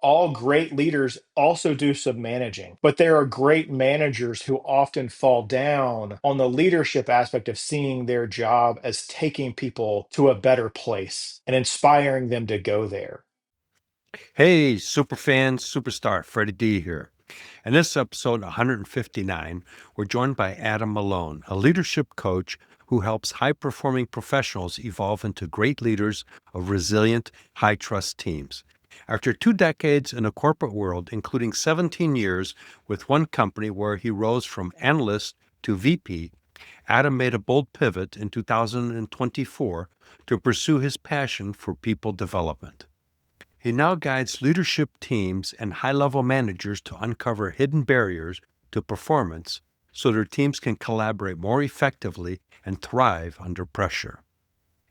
all great leaders also do some managing, but there are great managers who often fall down on the leadership aspect of seeing their job as taking people to a better place and inspiring them to go there. Hey, Superfans, Superstar, Freddie D here. In this episode 159, we're joined by Adam Malone, a leadership coach who helps high performing professionals evolve into great leaders of resilient, high trust teams. After 2 decades in the corporate world, including 17 years with one company where he rose from analyst to VP, Adam made a bold pivot in 2024 to pursue his passion for people development. He now guides leadership teams and high level managers to uncover hidden barriers to performance so their teams can collaborate more effectively and thrive under pressure.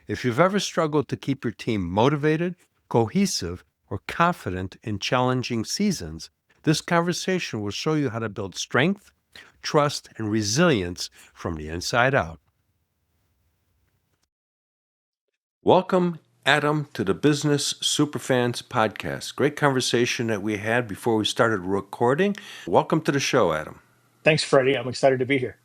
If you've ever struggled to keep your team motivated, cohesive, or confident in challenging seasons, this conversation will show you how to build strength, trust, and resilience from the inside out. Welcome, Adam, to the Business Superfans podcast. Great conversation that we had before we started recording. Welcome to the show, Adam. Thanks, Freddie. I'm excited to be here.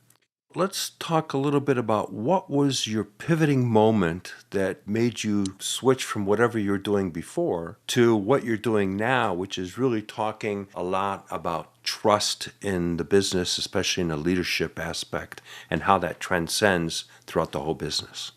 Let's talk a little bit about what was your pivoting moment that made you switch from whatever you were doing before to what you're doing now, which is really talking a lot about trust in the business, especially in the leadership aspect, and how that transcends throughout the whole business.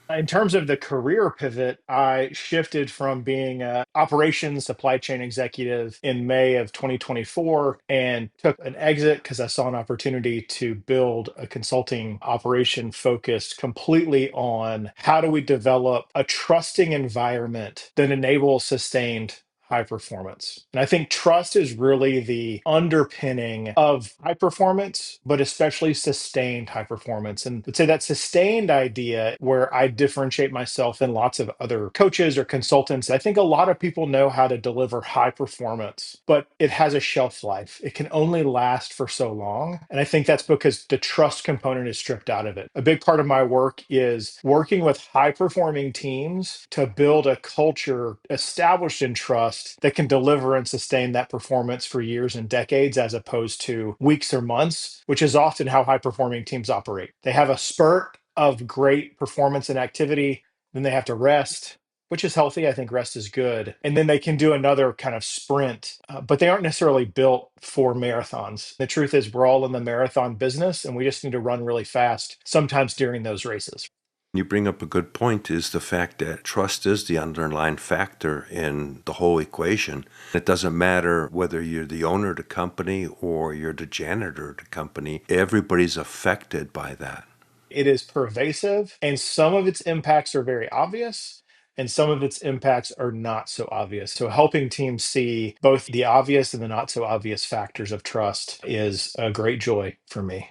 In terms of the career pivot, I shifted from being a operations supply chain executive in May of 2024 and took an exit because I saw an opportunity to build a consulting operation focused completely on how do we develop a trusting environment that enables sustained high performance. And I think trust is really the underpinning of high performance, but especially sustained high performance. And let's say that sustained idea where I differentiate myself than lots of other coaches or consultants. I think a lot of people know how to deliver high performance, but it has a shelf life. It can only last for so long. And I think that's because the trust component is stripped out of it. A big part of my work is working with high performing teams to build a culture established in trust that can deliver and sustain that performance for years and decades as opposed to weeks or months, which is often how high performing teams operate. They have a spurt of great performance and activity, then they have to rest, which is healthy. I think rest is good. And then they can do another kind of sprint, but they aren't necessarily built for marathons. The truth is, we're all in the marathon business and we just need to run really fast, sometimes during those races. You bring up a good point is the fact that trust is the underlying factor in the whole equation. It doesn't matter whether you're the owner of the company or you're the janitor of the company, everybody's affected by that. It is pervasive, and some of its impacts are very obvious, and some of its impacts are not so obvious. So, helping teams see both the obvious and the not so obvious factors of trust is a great joy for me.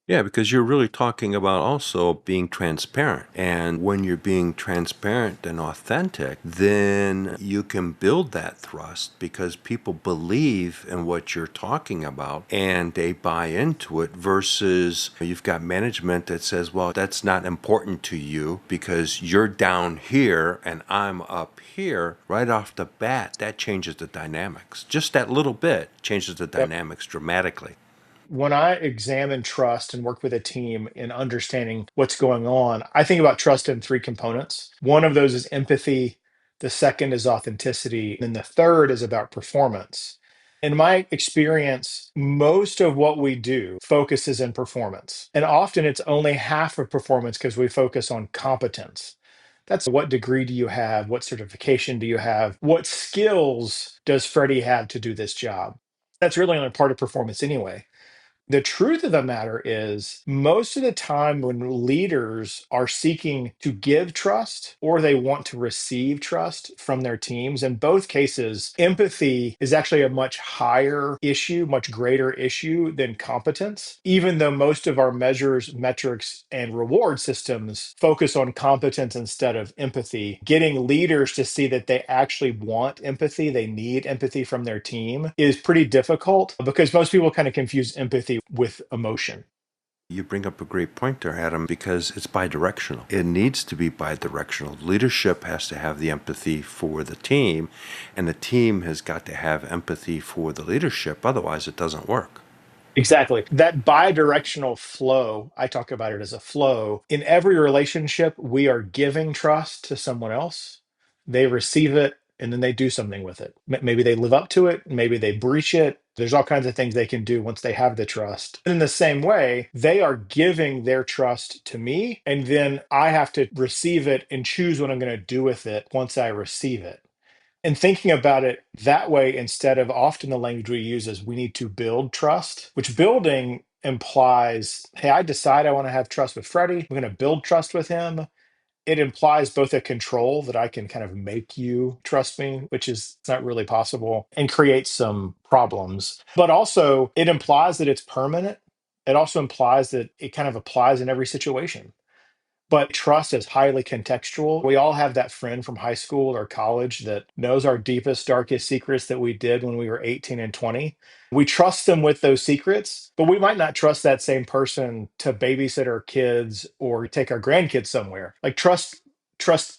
Yeah, because you're really talking about also being transparent. And when you're being transparent and authentic, then you can build that trust because people believe in what you're talking about and they buy into it versus you've got management that says, well, that's not important to you because you're down here and I'm up here. Right off the bat, that changes the dynamics. Just that little bit changes the Yep. dynamics dramatically. When I examine trust and work with a team in understanding what's going on, I think about trust in three components. One of those is empathy, the second is authenticity, and the third is about performance. In my experience, most of what we do focuses in performance. And often it's only half of performance because we focus on competence. That's what degree do you have? What certification do you have? What skills does Freddie have to do this job? That's really only part of performance anyway. The truth of the matter is, most of the time when leaders are seeking to give trust or they want to receive trust from their teams, in both cases, empathy is actually a much higher issue, much greater issue than competence, even though most of our measures, metrics, and reward systems focus on competence instead of empathy. Getting leaders to see that they actually want empathy, they need empathy from their team is pretty difficult because most people kind of confuse empathy with emotion. You bring up a great point there, Adam, because it's bidirectional. It needs to be bidirectional. Leadership has to have the empathy for the team, and the team has got to have empathy for the leadership. Otherwise, it doesn't work. Exactly. That bi-directional flow, I talk about it as a flow. In every relationship, we are giving trust to someone else. They receive it and then they do something with it. Maybe they live up to it, maybe they breach it. There's all kinds of things they can do once they have the trust. In the same way, they are giving their trust to me, and then I have to receive it and choose what I'm going to do with it once I receive it. And thinking about it that way, instead of often the language we use is we need to build trust, which building implies, hey, I decide I want to have trust with Freddie. I'm going to build trust with him. It implies both a control that I can kind of make you trust me, which is not really possible, and create some problems. But also, it implies that it's permanent. It also implies that it kind of applies in every situation. But trust is highly contextual. We all have that friend from high school or college that knows our deepest, darkest secrets that we did when we were 18 and 20. We trust them with those secrets, but we might not trust that same person to babysit our kids or take our grandkids somewhere. Like trust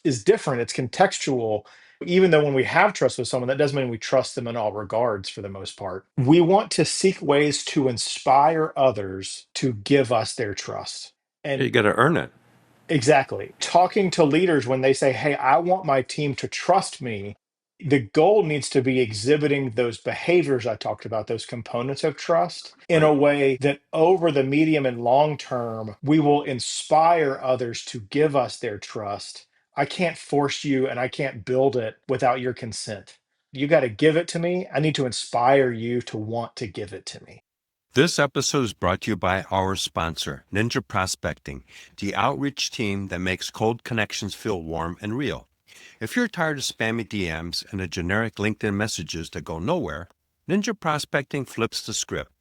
is different. It's contextual. Even though when we have trust with someone, that doesn't mean we trust them in all regards for the most part. We want to seek ways to inspire others to give us their trust. You And got to earn it. exactly. Talking to leaders when they say, hey, I want my team to trust me, the goal needs to be exhibiting those behaviors I talked about, those components of trust, in Right. a way that over the medium and long term, we will inspire others to give us their trust. I can't force you and I can't build it without your consent. You got to give it to me. I need to inspire you to want to give it to me. This episode is brought to you by our sponsor, Ninja Prospecting, the outreach team that makes cold connections feel warm and real. If you're tired of spammy DMs and the generic LinkedIn messages that go nowhere, Ninja Prospecting flips the script.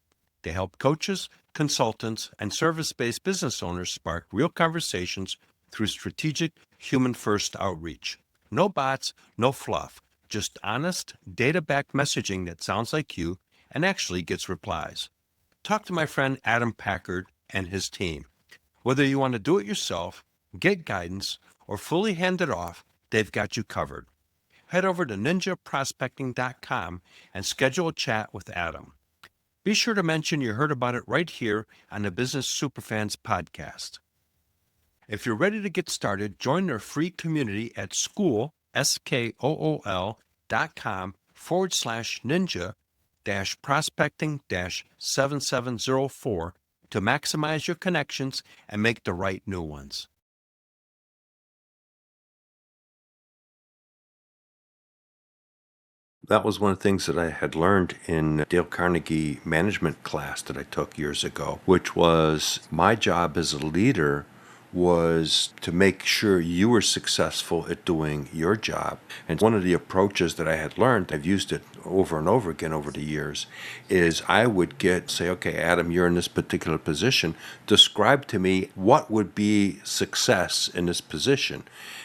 They help coaches, consultants, and service based business owners spark real conversations through strategic, human first outreach. No bots, no fluff, just honest, data backed messaging that sounds like you and actually gets replies. Talk to my friend Adam Packard and his team. Whether you want to do it yourself, get guidance, or fully hand it off, they've got you covered. Head over to ninjaprospecting.com and schedule a chat with Adam. Be sure to mention you heard about it right here on the Business Superfans podcast. If you're ready to get started, join their free community at school.com/ninja prospecting 7704 to maximize your connections and make the right new ones. That was one of the things that I had learned in Dale Carnegie management class that I took years ago, which was my job as a leader was to make sure you were successful at doing your job. And one of the approaches that I had learned, I've used it over and over again over the years, is I would say, okay, Adam, you're in this particular position. Describe to me what would be success in this position.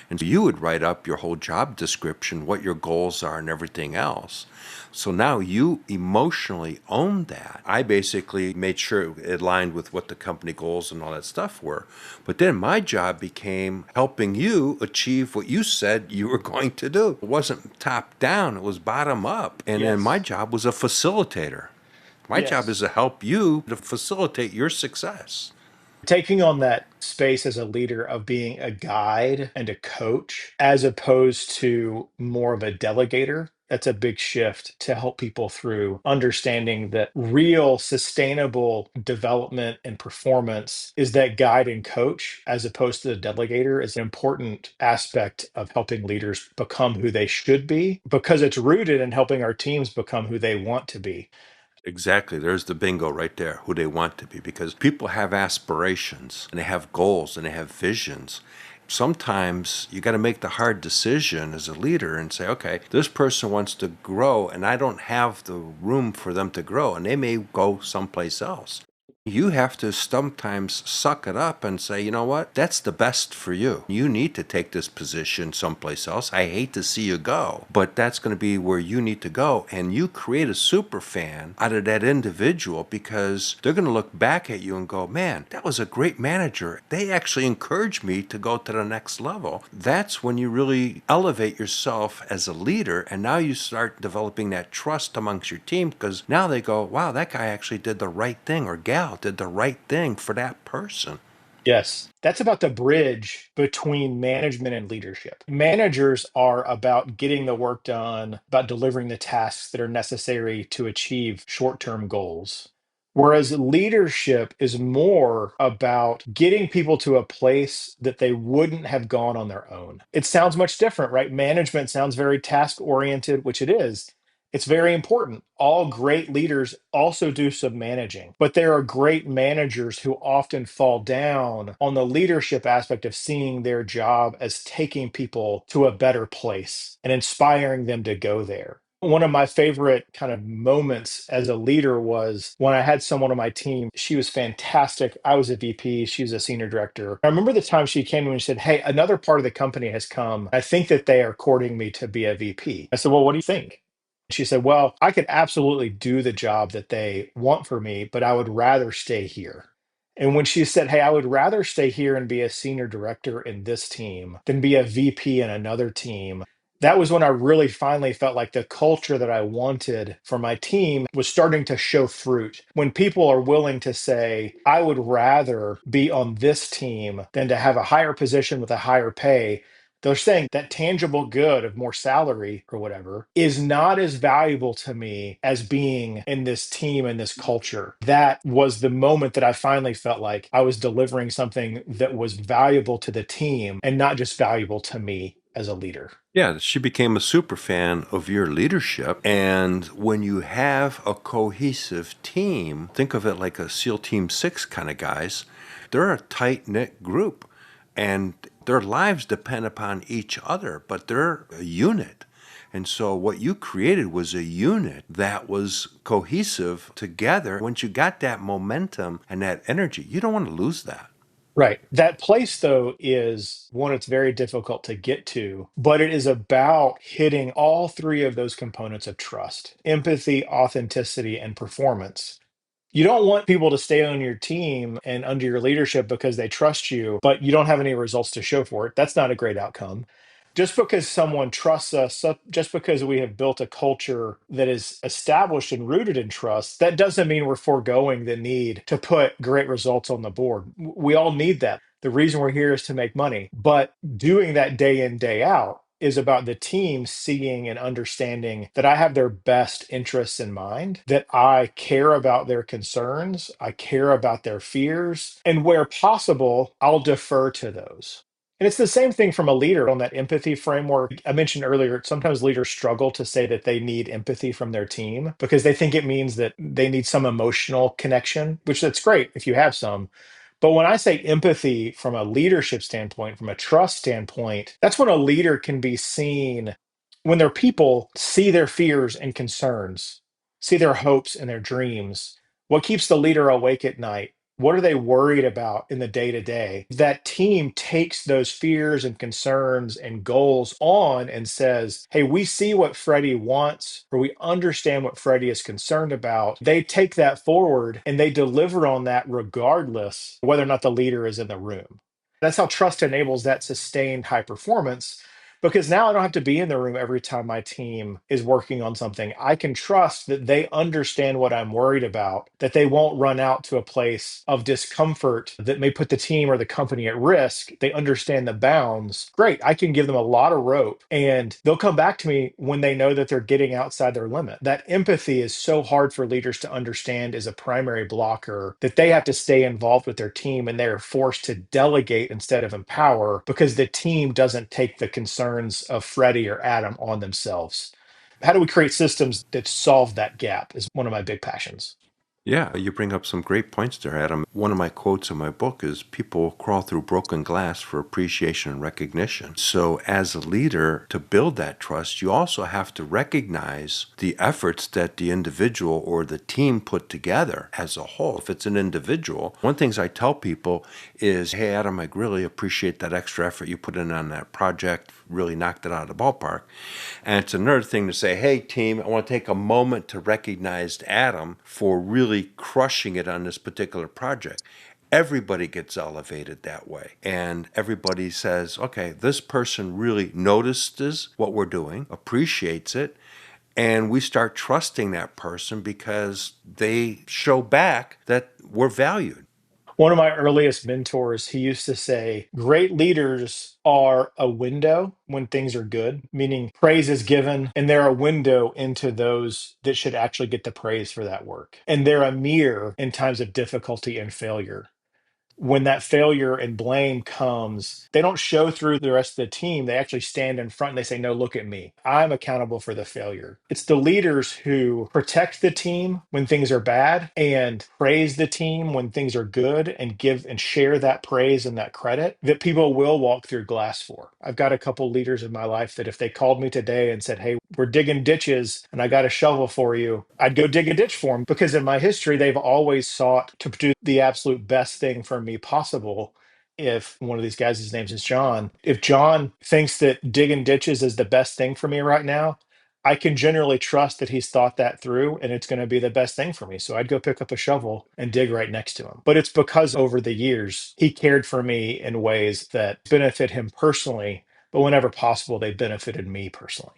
And so you would write up your whole job description, what your goals are and everything else. So now you emotionally own that. I basically made sure it aligned with what the company goals and all that stuff were. But then my job became helping you achieve what you said you were going to do. It wasn't top down, it was bottom up. And then my Yes. job was a facilitator. My job is Yes. to help you to facilitate your success. Taking on that space as a leader of being a guide and a coach as opposed to more of a delegator, that's a big shift to help people through understanding that real sustainable development and performance is that guide and coach as opposed to the delegator is an important aspect of helping leaders become who they should be because it's rooted in helping our teams become who they want to be. Exactly. There's the bingo right there, who they want to be, because people have aspirations and they have goals and they have visions. Sometimes you got to make the hard decision as a leader and say, okay, this person wants to grow and I don't have the room for them to grow and they may go someplace else. You have to sometimes suck it up and say, you know what, that's the best for you. You need to take this position someplace else. I hate to see you go, but that's going to be where you need to go. And you create a super fan out of that individual because they're going to look back at you and go, man, that was a great manager. They actually encouraged me to go to the next level. That's when you really elevate yourself as a leader. And now you start developing that trust amongst your team because now they go, wow, that guy actually did the right thing, or gal did the right thing for that person. Yes, that's about the bridge between management and leadership. Managers are about getting the work done, about delivering the tasks that are necessary to achieve short term goals. Whereas leadership is more about getting people to a place that they wouldn't have gone on their own. It sounds much different, right? Management sounds very task oriented, which it is. It's very important. All great leaders also do some managing, but there are great managers who often fall down on the leadership aspect of seeing their job as taking people to a better place and inspiring them to go there. One of my favorite kind of moments as a leader was when I had someone on my team. She was fantastic. I was a VP. She was a senior director. I remember the time she came to me and said, "Hey, another part of the company has come. I think that they are courting me to be a VP." I said, "Well, what do you think?" She said, "Well, I could absolutely do the job that they want for me, but I would rather stay here." And when she said, "Hey, I would rather stay here and be a senior director in this team than be a VP in another team," that was when I really finally felt like the culture that I wanted for my team was starting to show fruit. When people are willing to say, "I would rather be on this team than to have a higher position with a higher pay," they're saying that tangible good of more salary or whatever is not as valuable to me as being in this team and this culture. That was the moment that I finally felt like I was delivering something that was valuable to the team and not just valuable to me as a leader. Yeah, she became a super fan of your leadership. And when you have a cohesive team, think of it like a SEAL Team 6 kind of guys, they're a tight knit group and their lives depend upon each other, but they're a unit. And so what you created was a unit that was cohesive together. Once you got that momentum and that energy, you don't want to lose that. Right. That place, though, is one it's very difficult to get to, but it is about hitting all three of those components of trust: empathy, authenticity, and performance. You don't want people to stay on your team and under your leadership because they trust you, but you don't have any results to show for it. That's not a great outcome. Just because someone trusts us, just because we have built a culture that is established and rooted in trust, that doesn't mean we're foregoing the need to put great results on the board. We all need that. The reason we're here is to make money, but doing that day in, day out is about the team seeing and understanding that I have their best interests in mind, that I care about their concerns, I care about their fears, and where possible, I'll defer to those. And it's the same thing from a leader on that empathy framework. I mentioned earlier, sometimes leaders struggle to say that they need empathy from their team because they think it means that they need some emotional connection, which that's great if you have some. But when I say empathy from a leadership standpoint, from a trust standpoint, that's when a leader can be seen, when their people see their fears and concerns, see their hopes and their dreams. What keeps the leader awake at night? What are they worried about in the day to day? That team takes those fears and concerns and goals on and says, "Hey, we see what Freddie wants, or we understand what Freddie is concerned about." They take that forward and they deliver on that regardless whether or not the leader is in the room. That's how trust enables that sustained high performance, because now I don't have to be in the room every time my team is working on something. I can trust that they understand what I'm worried about, that they won't run out to a place of discomfort that may put the team or the company at risk. They understand the bounds. Great. I can give them a lot of rope and they'll come back to me when they know that they're getting outside their limit. That empathy is so hard for leaders to understand as a primary blocker, that they have to stay involved with their team and they're forced to delegate instead of empower because the team doesn't take the concerns of Freddie or Adam on themselves. How do we create systems that solve that gap is one of my big passions. Yeah, you bring up some great points there, Adam. One of my quotes in my book is people crawl through broken glass for appreciation and recognition. So, as a leader, to build that trust, you also have to recognize the efforts that the individual or the team put together as a whole. If it's an individual, one of the things I tell people is, hey, Adam, I really appreciate that extra effort you put in on that project, really knocked it out of the ballpark. And it's another thing to say, hey, team, I want to take a moment to recognize Adam for really crushing it on this particular project. Everybody gets elevated that way. And everybody says, okay, this person really notices what we're doing, appreciates it, and we start trusting that person because they show back that we're valued. One of my earliest mentors, he used to say, great leaders are a window when things are good, meaning praise is given, and they're a window into those that should actually get the praise for that work. And they're a mirror in times of difficulty and failure. When that failure and blame comes, they don't show through the rest of the team. They actually stand in front and they say, no, look at me. I'm accountable for the failure. It's the leaders who protect the team when things are bad and praise the team when things are good and give and share that praise and that credit that people will walk through glass for. I've got a couple leaders in my life that if they called me today and said, hey, we're digging ditches and I got a shovel for you, I'd go dig a ditch for them because in my history, they've always sought to do the absolute best thing for me possible. If one of these guys, his name is John, if John thinks that digging ditches is the best thing for me right now, I can generally trust that he's thought that through and it's going to be the best thing for me. So I'd go pick up a shovel and dig right next to him. But it's because over the years, he cared for me in ways that benefit him personally, but whenever possible, they benefited me personally.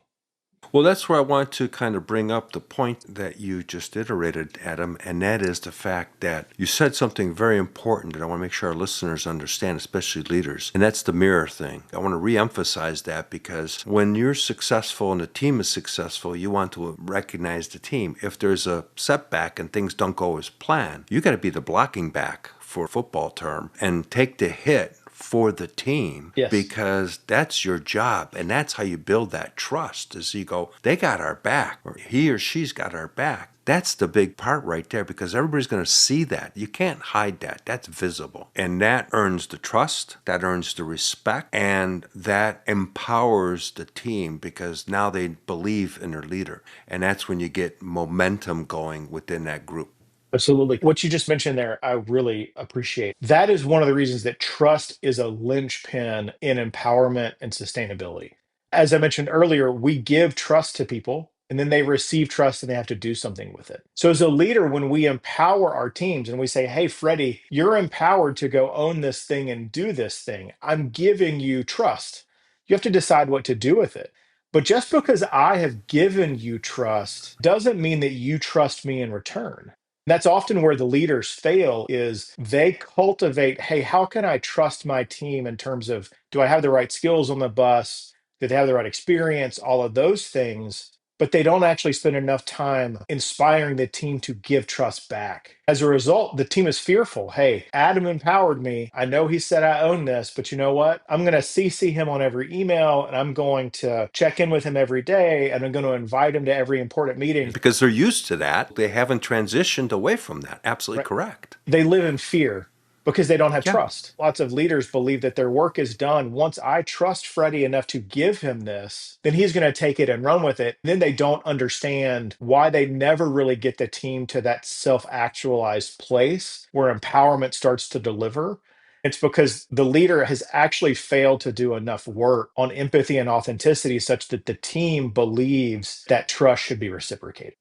Well, that's where I want to kind of bring up the point that you just iterated, Adam, and that is the fact that you said something very important that I want to make sure our listeners understand, especially leaders, and that's the mirror thing. I want to reemphasize that because when you're successful and the team is successful, you want to recognize the team. If there's a setback and things don't go as planned, you got to be the blocking back for a football term and take the hit for the team Yes. because that's your job and that's how you build that trust is you go, they got our back or he or she's got our back. That's the big part right there because everybody's going to see that. You can't hide that. That's visible. And that earns the trust, that earns the respect, and that empowers the team because now they believe in their leader. And that's when you get momentum going within that group. Absolutely. What you just mentioned there, I really appreciate. That is one of the reasons that trust is a linchpin in empowerment and sustainability. As I mentioned earlier, we give trust to people and then they receive trust and they have to do something with it. So, as a leader, when we empower our teams and we say, hey, Freddie, you're empowered to go own this thing and do this thing, I'm giving you trust. You have to decide what to do with it. But just because I have given you trust doesn't mean that you trust me in return. That's often where the leaders fail is they cultivate, hey, how can I trust my team in terms of do I have the right skills on the bus? Do they have the right experience? All of those things. But they don't actually spend enough time inspiring the team to give trust back. As a result, the team is fearful. Hey, Adam empowered me. I know he said I own this, but you know what? I'm going to CC him on every email and I'm going to check in with him every day and I'm going to invite him to every important meeting. Because they're used to that. They haven't transitioned away from that. Absolutely Right? correct. They live in fear because they don't have Yeah. trust. Lots of leaders believe that their work is done. Once I trust Freddie enough to give him this, then he's going to take it and run with it. Then they don't understand why they never really get the team to that self actualized place where empowerment starts to deliver. It's because the leader has actually failed to do enough work on empathy and authenticity such that the team believes that trust should be reciprocated.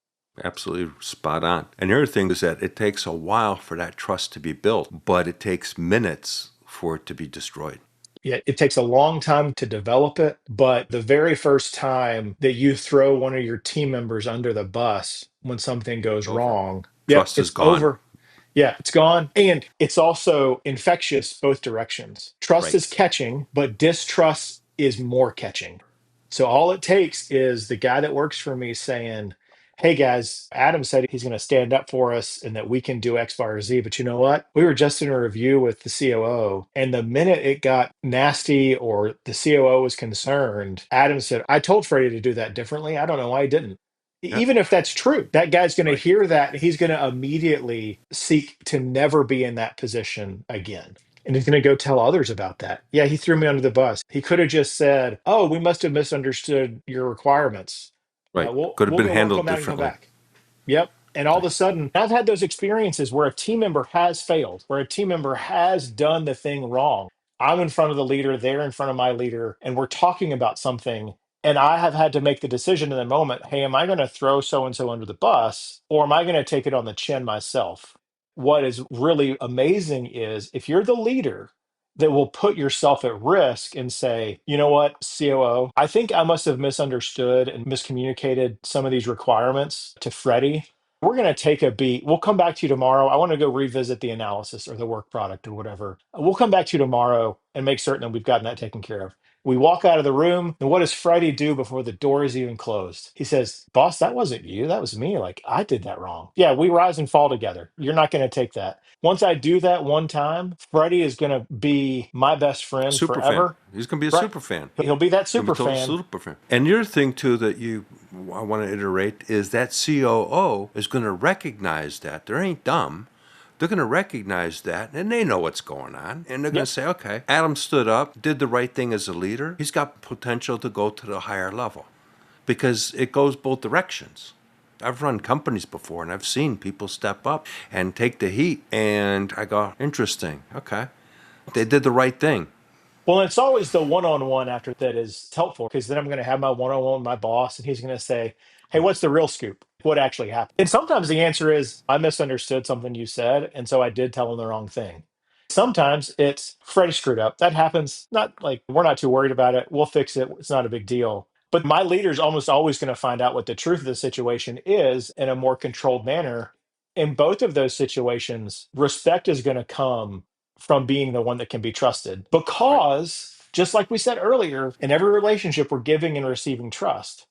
Absolutely spot on. And the other thing is that it takes a while for that trust to be built, but it takes minutes for it to be destroyed. Yeah, it takes a long time to develop it, but the very first time that you throw one of your team members under the bus when something It's goes over. wrong, yep, Trust is it's gone. over. Yeah, it's gone. And it's also infectious both directions. Trust Right. is catching, but distrust is more catching. So all it takes is the guy that works for me saying, hey guys, Adam said he's going to stand up for us and that we can do X, Y, or Z. But you know what? We were just in a review with the COO. And the minute it got nasty or the COO was concerned, Adam said, I told Freddie to do that differently. I don't know why he didn't. Yeah. Even if that's true, that guy's going to Right. hear that and he's going to immediately seek to never be in that position again. And he's going to go tell others about that. Yeah, he threw me under the bus. He could have just said, "Oh, we must have misunderstood your requirements. Right. We'll Could have we'll been go work handled on that and come differently. back." Yep. And all of Right. a sudden, I've had those experiences where a team member has failed, where a team member has done the thing wrong. I'm in front of the leader, they're in front of my leader, and we're talking about something. And I have had to make the decision in the moment, hey, am I going to throw so and so under the bus, or am I going to take it on the chin myself? What is really amazing is if you're the leader that will put yourself at risk and say, you know what, COO, I think I must have misunderstood and miscommunicated some of these requirements to Freddie. We're going to take a beat. We'll come back to you tomorrow. I want to go revisit the analysis or the work product or whatever. We'll come back to you tomorrow and make certain that we've gotten that taken care of. We walk out of the room, and what does Freddie do before the door is even closed? He says, "Boss, that wasn't you. That was me. Like, I did that wrong." Yeah, we rise and fall together. You're not going to take that. Once I do that one time, Freddie is going to be my best A friend super fan. forever. He's going to be a Right. super fan. He'll be that He's going to super be a total fan. super fan. And the other thing, too, that I want to iterate is that COO is going to recognize that. They ain't dumb. They're going to recognize that, and they know what's going on. And they're going to Yep. say, okay, Adam stood up, did the right thing as a leader. He's got potential to go to the higher level because it goes both directions. I've run companies before and I've seen people step up and take the heat. And I go, interesting. Okay. They did the right thing. Well, it's always the one-on-one after that is helpful because then I'm going to have my one-on-one with my boss, and he's going to say, "Hey, what's the real scoop? What actually happened?" And sometimes the answer is, "I misunderstood something you said, and so I did tell him the wrong thing." Sometimes it's Freddie screwed up. That happens. Not like we're not too worried about it. We'll fix it. It's not a big deal. But my leader's almost always going to find out what the truth of the situation is in a more controlled manner. In both of those situations, respect is going to come from being the one that can be trusted. Right. Because, just like we said earlier, in every relationship, we're giving and receiving trust.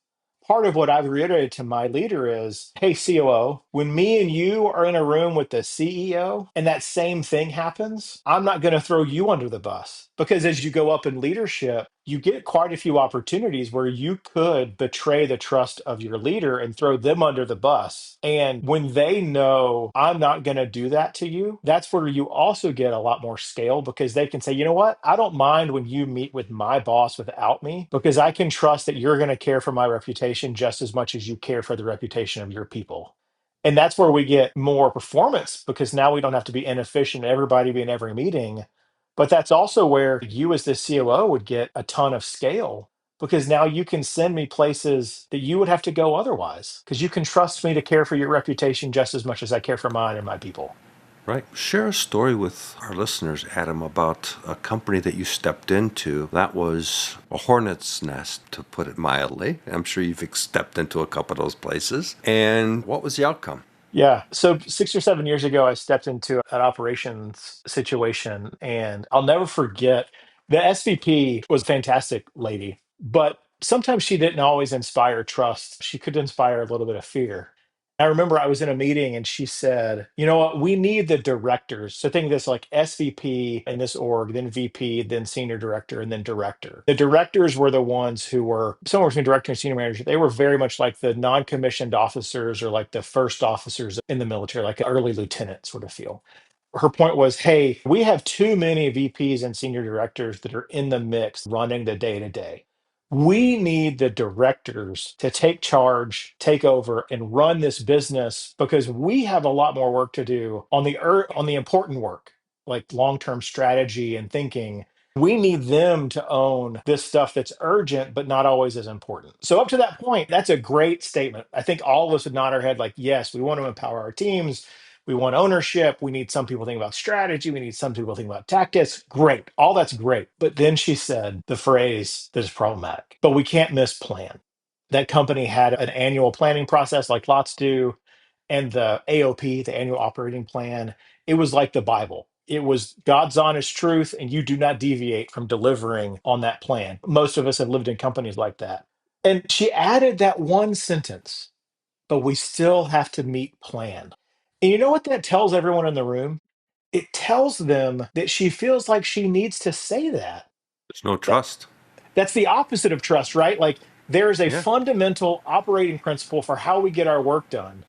Part of what I've reiterated to my leader is, hey, COO, when me and you are in a room with the CEO and that same thing happens, I'm not going to throw you under the bus. Because as you go up in leadership, you get quite a few opportunities where you could betray the trust of your leader and throw them under the bus. And when they know I'm not going to do that to you, that's where you also get a lot more scale because they can say, you know what? I don't mind when you meet with my boss without me because I can trust that you're going to care for my reputation just as much as you care for the reputation of your people. And that's where we get more performance because now we don't have to be inefficient, everybody be in every meeting. But that's also where you, as the COO, would get a ton of scale because now you can send me places that you would have to go otherwise because you can trust me to care for your reputation just as much as I care for mine and my people. Right. Share a story with our listeners, Adam, about a company that you stepped into that was a hornet's nest, to put it mildly. I'm sure you've stepped into a couple of those places. And what was the outcome? Yeah. So 6 or 7 years ago, I stepped into an operations situation, and I'll never forget the SVP was a fantastic lady, but sometimes she didn't always inspire trust. She could inspire a little bit of fear. I remember I was in a meeting and she said, you know what, we need the directors. So think of this like SVP in this org, then VP, then senior director, and then director. The directors were the ones who were somewhere between director and senior manager. They were very much like the non-commissioned officers or like the first officers in the military, like an early lieutenant sort of feel. Her point was, hey, we have too many VPs and senior directors that are in the mix running the day to day. We need the directors to take charge, take over, and run this business because we have a lot more work to do on on the important work, like long-term strategy and thinking. We need them to own this stuff that's urgent, but not always as important. So up to that point, that's a great statement. I think all of us would nod our head like, yes, we want to empower our teams. We want ownership. We need some people thinking about strategy. We need some people thinking about tactics. Great. All that's great. But then she said the phrase that is problematic, but we can't miss plan. That company had an annual planning process like lots do. And the AOP, the annual operating plan, it was like the Bible. It was God's honest truth, and you do not deviate from delivering on that plan. Most of us have lived in companies like that. And she added that one sentence, but we still have to meet plan. And you know what that tells everyone in the room? It tells them that she feels like she needs to say that. There's no That trust. that's the opposite of trust, right? Like There is a Yeah. fundamental operating principle for how we get our work done.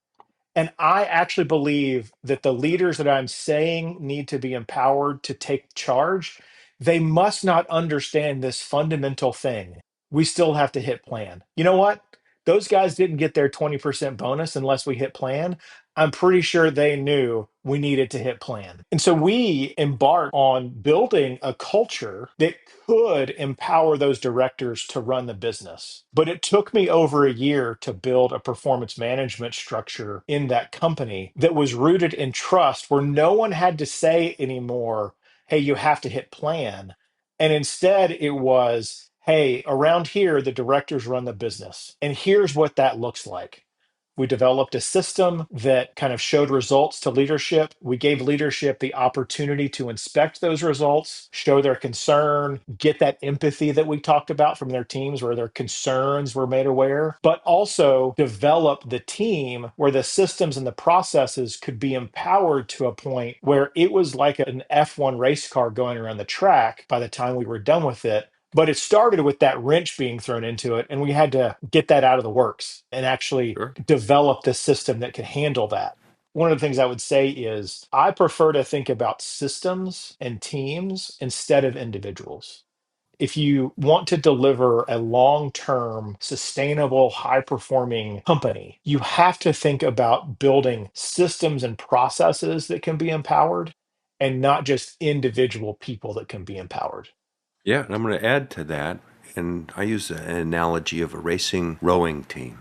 And I actually believe that the leaders that I'm saying need to be empowered to take charge, they must not understand this fundamental thing. We still have to hit plan. You know what? Those guys didn't get their 20% bonus unless we hit plan. I'm pretty sure they knew we needed to hit plan. And so we embarked on building a culture that could empower those directors to run the business. But it took me over a year to build a performance management structure in that company that was rooted in trust, where no one had to say anymore, hey, you have to hit plan. And instead, it was, hey, around here, the directors run the business. And here's what that looks like. We developed a system that kind of showed results to leadership. We gave leadership the opportunity to inspect those results, show their concern, get that empathy that we talked about from their teams where their concerns were made aware, but also develop the team where the systems and the processes could be empowered to a point where it was like an F1 race car going around the track by the time we were done with it. But it started with that wrench being thrown into it, and we had to get that out of the works and actually Sure. develop the system that could handle that. One of the things I would say is I prefer to think about systems and teams instead of individuals. If you want to deliver a long term, sustainable, high performing company, you have to think about building systems and processes that can be empowered and not just individual people that can be empowered. Yeah, and I'm going to add to that, and I use an analogy of a racing rowing team.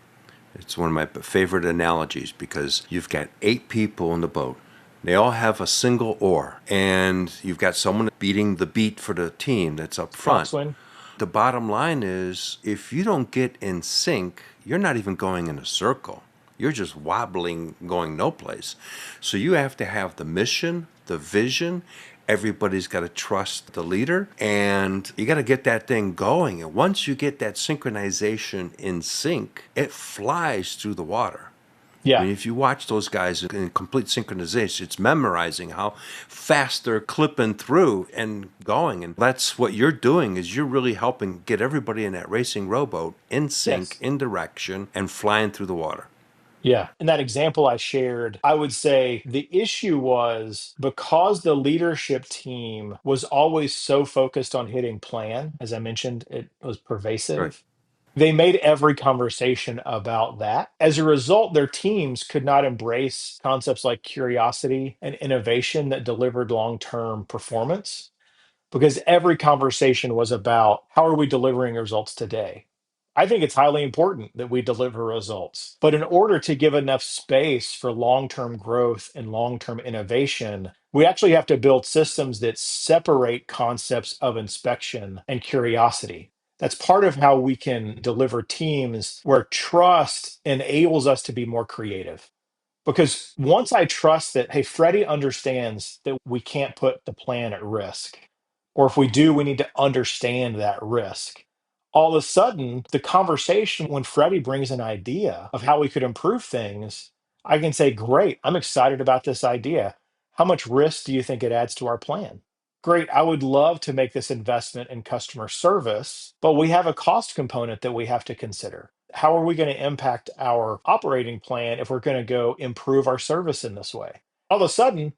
It's one of my favorite analogies because you've got 8 people in the boat. They all have a single oar, and you've got someone beating the beat for the team that's up front. Coxswain? The bottom line is if you don't get in sync, you're not even going in a circle. You're just wobbling, going no place. So you have to have the mission, the vision. Everybody's got to trust the leader, and you got to get that thing going. And once you get that synchronization in sync, it flies through the water. I Yeah. mean, if you watch those guys in complete synchronization, it's memorizing how fast they're clipping through and going. And that's what you're doing is you're really helping get everybody in that racing rowboat in sync, Yes. in direction, and flying through the water. Yeah. In that example I shared, I would say the issue was because the leadership team was always so focused on hitting plan, as I mentioned, it was Right. pervasive. They made every conversation about that. As a result, their teams could not embrace concepts like curiosity and innovation that delivered long term performance because every conversation was about how are we delivering results today? I think it's highly important that we deliver results. But in order to give enough space for long term growth and long term innovation, we actually have to build systems that separate concepts of inspection and curiosity. That's part of how we can deliver teams where trust enables us to be more creative. Because once I trust that, hey, Freddie understands that we can't put the plan at risk, or if we do, we need to understand that risk. All of a sudden, the conversation when Freddie brings an idea of how we could improve things, I can say, great, I'm excited about this idea. How much risk do you think it adds to our plan? Great, I would love to make this investment in customer service, but we have a cost component that we have to consider. How are we going to impact our operating plan if we're going to go improve our service in this way? All of a sudden,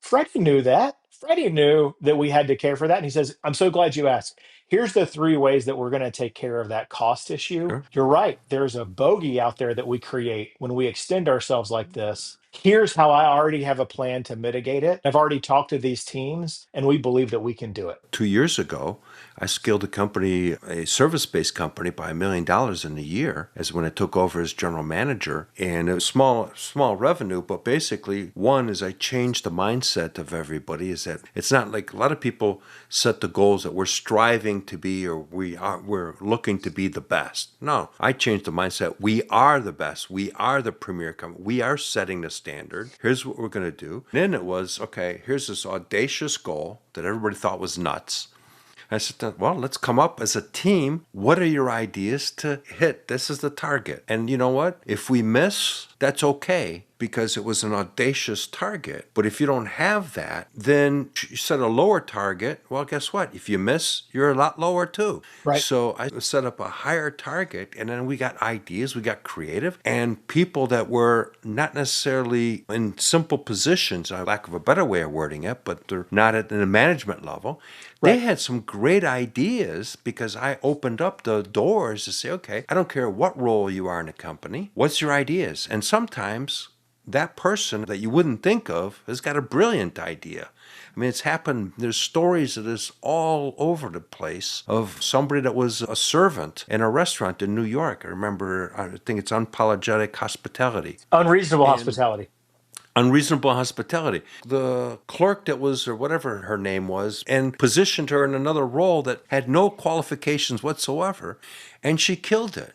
Freddie knew that. Freddie knew that we had to care for that. And he says, I'm so glad you asked. Here's the 3 ways that we're going to take care of that cost issue. Sure. You're right. There's a bogey out there that we create when we extend ourselves like this. Here's how I already have a plan to mitigate it. I've already talked to these teams, and we believe that we can do it. 2 years ago, I scaled a company, a service-based company, by $1 million in a year as when I took over as general manager. And it was small revenue, but basically, one is I changed the mindset of everybody. Is that it's not like a lot of people set the goals that we're striving to be or we're looking to be the best. No, I changed the mindset. We are the best. We are the premier company. We are setting the standard. Here's what we're going to do. Then it was okay. Here's this audacious goal that everybody thought was nuts. I said, well, let's come up as a team. What are your ideas to hit? This is the target. And you know what? If we miss, that's okay because it was an audacious target. But if you don't have that, then you set a lower target. Well, guess what? If you miss, you're a lot lower too. Right. So I set up a higher target, and then we got ideas, we got creative, and people that were not necessarily in simple positions, lack of a better way of wording it, but they're not at the management level. They Right. had some great ideas because I opened up the doors to say, okay, I don't care what role you are in the company, what's your ideas? And sometimes that person that you wouldn't think of has got a brilliant idea. I mean, it's happened. There's stories of this all over the place of somebody that was a servant in a restaurant in New York. I remember, I think it's Unapologetic Hospitality. Unreasonable And hospitality. unreasonable hospitality. The clerk that was, or whatever her name was, and positioned her in another role that had no qualifications whatsoever, and she killed it.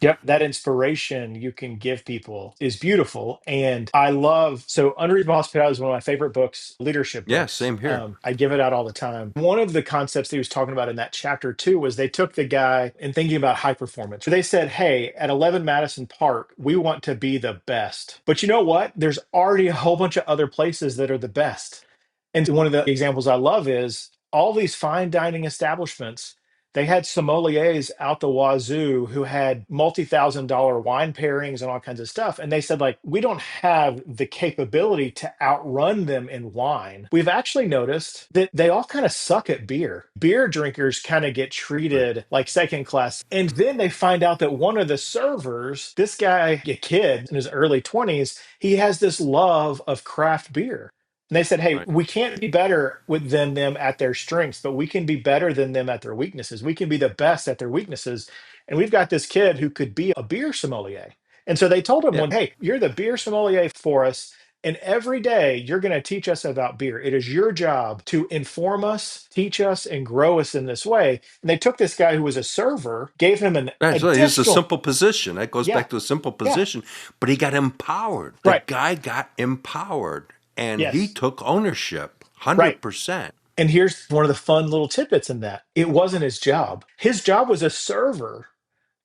Yep, that inspiration you can give people is beautiful. And I love, so Unreasonable Hospitality is one of my favorite books, leadership Yeah, books. same here. I give it out all the time. One of the concepts that he was talking about in that chapter too was they took the guy and thinking about high performance. They said, hey, at 11 Madison Park, we want to be the best. But you know what? There's already a whole bunch of other places that are the best. And one of the examples I love is all these fine dining establishments, they had sommeliers out the wazoo who had multi-thousand-dollar wine pairings and all kinds of stuff. And they said, like, we don't have the capability to outrun them in wine. We've actually noticed that they all kind of suck at beer. Beer drinkers kind of get Right, treated like second class. And then they find out that one of the servers, this guy, a kid in his early 20s, he has this love of craft beer. And they said, hey, right, we can't be better than them at their strengths, but we can be better than them at their weaknesses. We can be the best at their weaknesses. And we've got this kid who could be a beer sommelier. And so they told him, yeah. one, hey, you're the beer sommelier for us. And every day you're going to teach us about beer. It is your job to inform us, teach us, and grow us in this way. And they took this guy who was a server, gave him an Right, so he's a additional, simple position. That goes yeah, back to a simple yeah, position, but he got empowered. The right, guy got empowered, and he yes, took ownership right. 100%. And here's one of the fun little tidbits in that. It wasn't his job. His job was a server,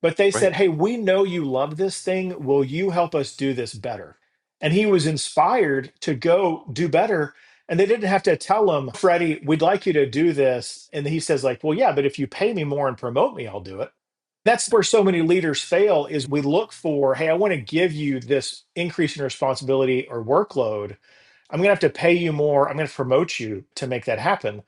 but they Right, said, hey, we know you love this thing. Will you help us do this better? And he was inspired to go do better. And they didn't have to tell him, Freddie, we'd like you to do this. And he says, like, well, yeah, but if you pay me more and promote me, I'll do it. That's where so many leaders fail is we look for, hey, I want to give you this increase in responsibility or workload. I'm going to have to pay you more. I'm going to promote you to make that happen.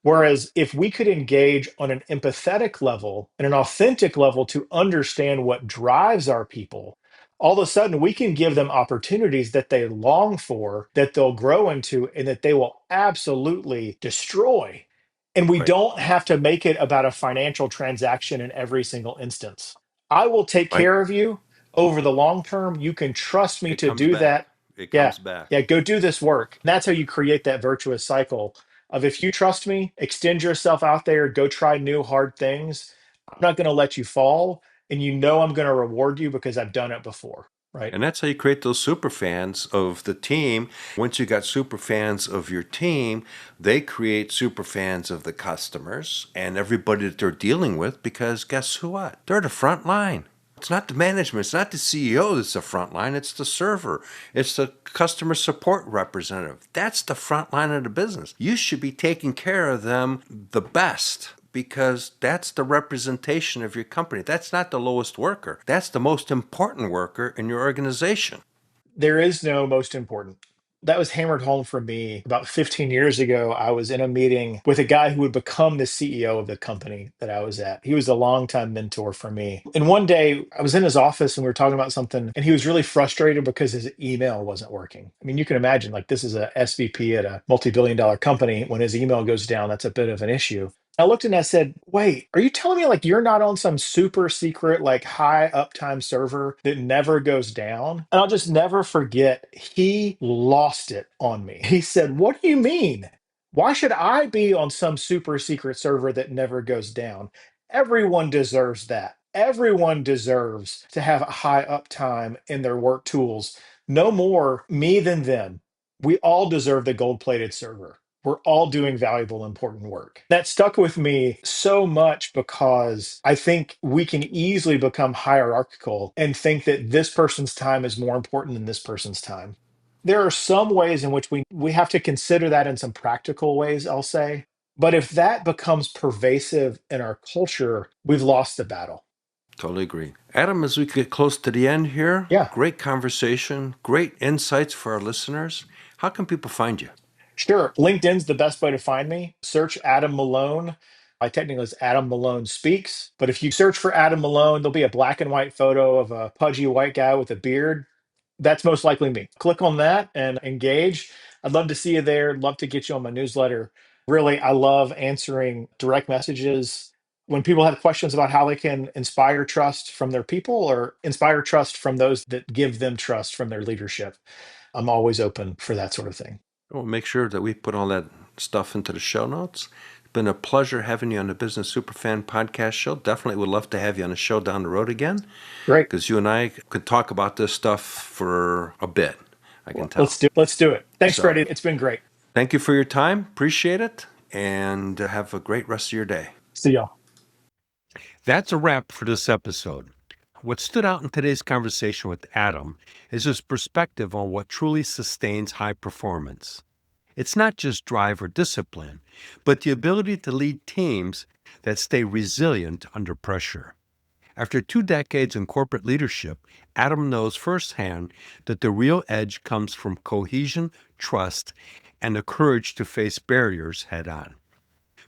Whereas if we could engage on an empathetic level and an authentic level to understand what drives our people, all of a sudden we can give them opportunities that they long for, that they'll grow into, and that they will absolutely destroy. And we right, don't have to make it about a financial transaction in every single instance. I will take right. care of you over the long term. You can trust me It to comes do back. that. It Yeah. comes back. Yeah. Go do this work. And that's how you create that virtuous cycle of if you trust me, extend yourself out there, go try new hard things. I'm not going to let you fall. And you know I'm going to reward you because I've done it before. Right. And that's how you create those super fans of the team. Once you got super fans of your team, they create super fans of the customers and everybody that they're dealing with because guess who what? They're the front line. It's not the management, it's not the CEO that's the front line, it's the server, it's the customer support representative. That's the front line of the business. You should be taking care of them the best because that's the representation of your company. That's not the lowest worker. That's the most important worker in your organization. There is no most important. That was hammered home for me about 15 years ago. I was in a meeting with a guy who would become the CEO of the company that I was at. He was a longtime mentor for me. And one day I was in his office and we were talking about something, and he was really frustrated because his email wasn't working. I mean, you can imagine, like, this is a SVP at a multi-billion dollar company. When his email goes down, that's a bit of an issue. I looked and I said, wait, are you telling me like you're not on some super secret, like high uptime server that never goes down? And I'll just never forget, he lost it on me. He said, what do you mean? Why should I be on some super secret server that never goes down? Everyone deserves that. Everyone deserves to have a high uptime in their work tools. No more me than them. We all deserve the gold plated server. we're all doing valuable, important work. That stuck with me so much because I think we can easily become hierarchical and think that this person's time is more important than this person's time. There are some ways in which we have to consider that in some practical ways, I'll say. But if that becomes pervasive in our culture, we've lost the battle. Totally agree. Adam, as we get close to the end here, Yeah. great conversation, great insights for our listeners. How can people find you? Sure. LinkedIn's the best way to find me. Search Adam Malone. My technical is Adam Malone Speaks. But if you search for Adam Malone, there'll be a black and white photo of a pudgy white guy with a beard. That's most likely me. Click on that and engage. I'd love to see you there. Love to get you on my newsletter. Really, I love answering direct messages. When people have questions about how they can inspire trust from their people or inspire trust from those that give them trust from their leadership, I'm always open for that sort of thing. We'll make sure that we put all that stuff into the show notes. It's been a pleasure having you on the Business Superfan podcast show. Definitely would love to have you on a show down the road again Great. because you and I could talk about this stuff for a bit, I can Well, tell. let's do it. Thanks, So Freddie. It's been great. thank you for your time. Appreciate it. And have a great rest of your day. See y'all. That's a wrap for this episode. What stood out in today's conversation with Adam is his perspective on what truly sustains high performance. It's not just drive or discipline, but the ability to lead teams that stay resilient under pressure. After 2 decades in corporate leadership, Adam knows firsthand that the real edge comes from cohesion, trust, and the courage to face barriers head on.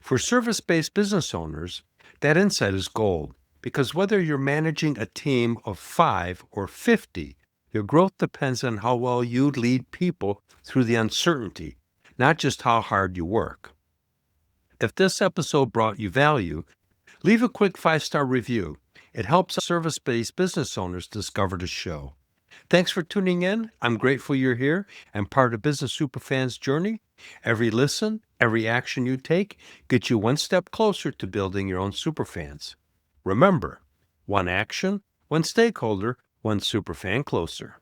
For service-based business owners, that insight is gold, because whether you're managing a team of 5 or 50, your growth depends on how well you lead people through the uncertainty, not just how hard you work. If this episode brought you value, leave a quick 5-star review. It helps service-based business owners discover the show. Thanks for tuning in. I'm grateful you're here and part of Business Superfans' journey. Every listen, every action you take gets you one step closer to building your own superfans. Remember, one action, one stakeholder, one superfan closer.